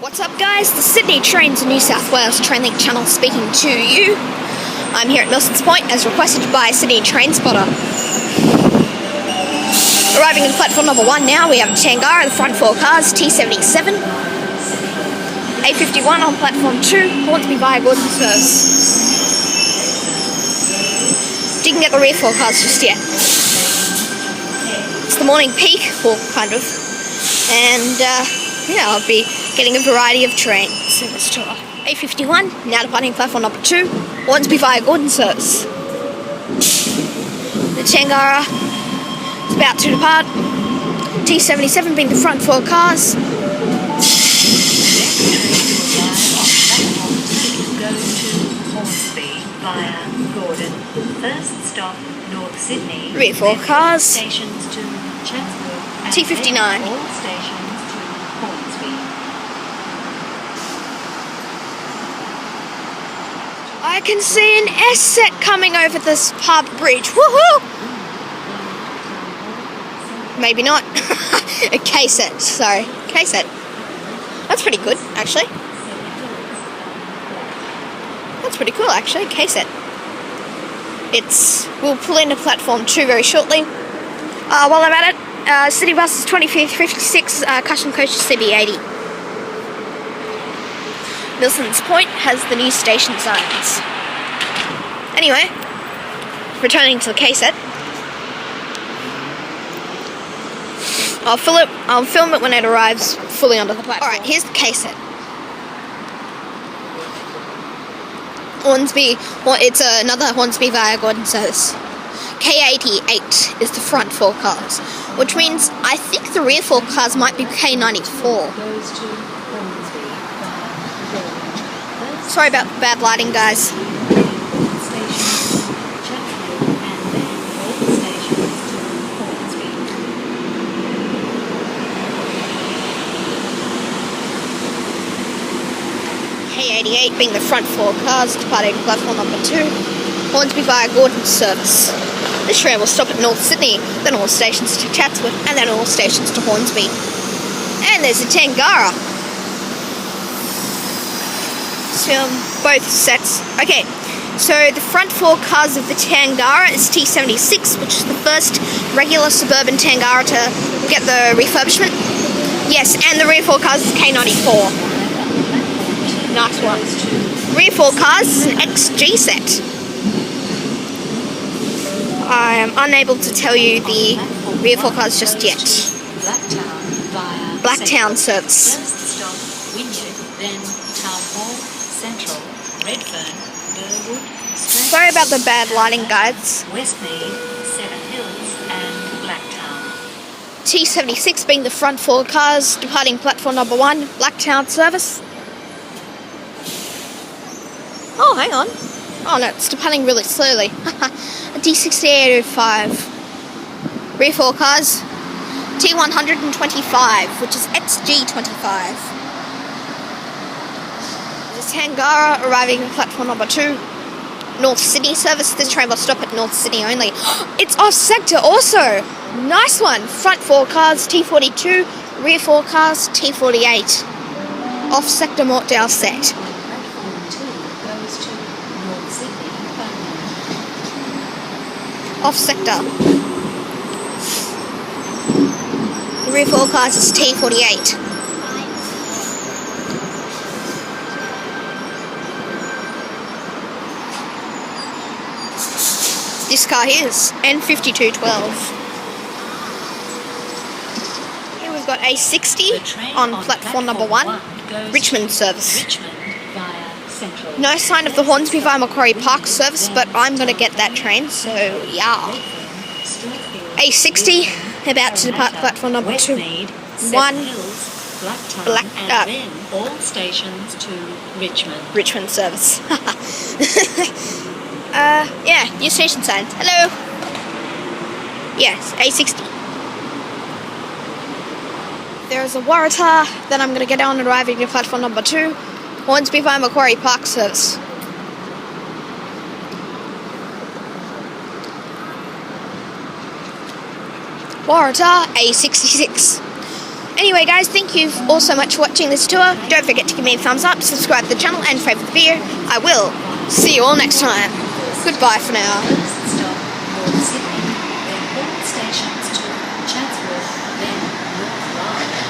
What's up guys, the Sydney Trains New South Wales Trainlink channel speaking to you. I'm here at Milsons Point as requested by Sydney Train Spotter. Arriving at platform number 1 now, we have Tangara, the front 4 cars, T77. A51 on platform 2, Hornsby via Gordon serves. Didn't get the rear 4 cars just yet. It's the morning peak, well kind of, and yeah, I'll be getting a variety of trains in this tour. A51, now departing platform number 2, Hornsby via Gordon serves. The Tangara is about to depart. T77 being the front 4 cars. Go to Hornsby via Gordon. First stop, North Sydney. Rear 4 cars. Stations to Chatswood. T59. All stations to Hornsby. I can see an S set coming over this pub bridge. Woohoo! Maybe not. A K set, sorry. K set. That's pretty good, actually. That's pretty cool, actually. K set. We'll pull into platform 2 very shortly. While I'm at it, City Buses 2056, custom coaches CB80. Milsons Point has the new station signs. Anyway, returning to the K set. I'll film it when it arrives fully onto the platform. Alright, here's the K set. Hornsby, well, it's another Hornsby via Gordon service. K88 is the front 4 cars, which means I think the rear 4 cars might be K94. Sorry about the bad lighting, guys. K88 being the front 4 cars departing platform number 2, Hornsby via Gordon service. This train will stop at North Sydney, then all stations to Chatswood, and then all stations to Hornsby. And there's a Tangara. Film both sets. Okay, so the front 4 cars of the Tangara is T76, which is the first regular suburban Tangara to get the refurbishment. Yes, and the rear 4 cars is K94. Nice one. Rear 4 cars is an XG set. I am unable to tell you the rear 4 cars just yet. Blacktown service. First stop, Wynyard, then Town Hall, Central, Redfern, Burwood, Sorry about the bad lighting, guys. Westmead, Seven Hills, and Blacktown. T76 being the front 4 cars departing platform number 1, Blacktown service. Oh, hang on. Oh no, it's departing really slowly. A D6805. Rear 4 cars. T125, which is XG25. The Tangara arriving at platform number 2. North Sydney service. This train will stop at North Sydney only. It's off sector also. Nice one. Front 4 cars, T42. Rear 4 cars, T48. Off sector Mortdale set. Off sector. The rear 4 cars is T48. This car here is N5212. Here we've got A60 on platform number 1, Richmond service. No sign of the Hornsby via Macquarie Park service, but I'm going to get that train, so yeah. A60, about to depart platform number 2. 1, all stations to Richmond. Richmond service. Yeah, new station signs. Hello. Yes, A60. There's a Waratah, then I'm going to get on and arriving at platform number 2. Hornsby via Macquarie Park service. Waratah A66. Anyway, guys, thank you all so much for watching this tour. Don't forget to give me a thumbs up, subscribe to the channel, and favourite the video. I will see you all next time. Goodbye for now. Stop North Sydney, then all stations to Chatsworth, then North Ryde.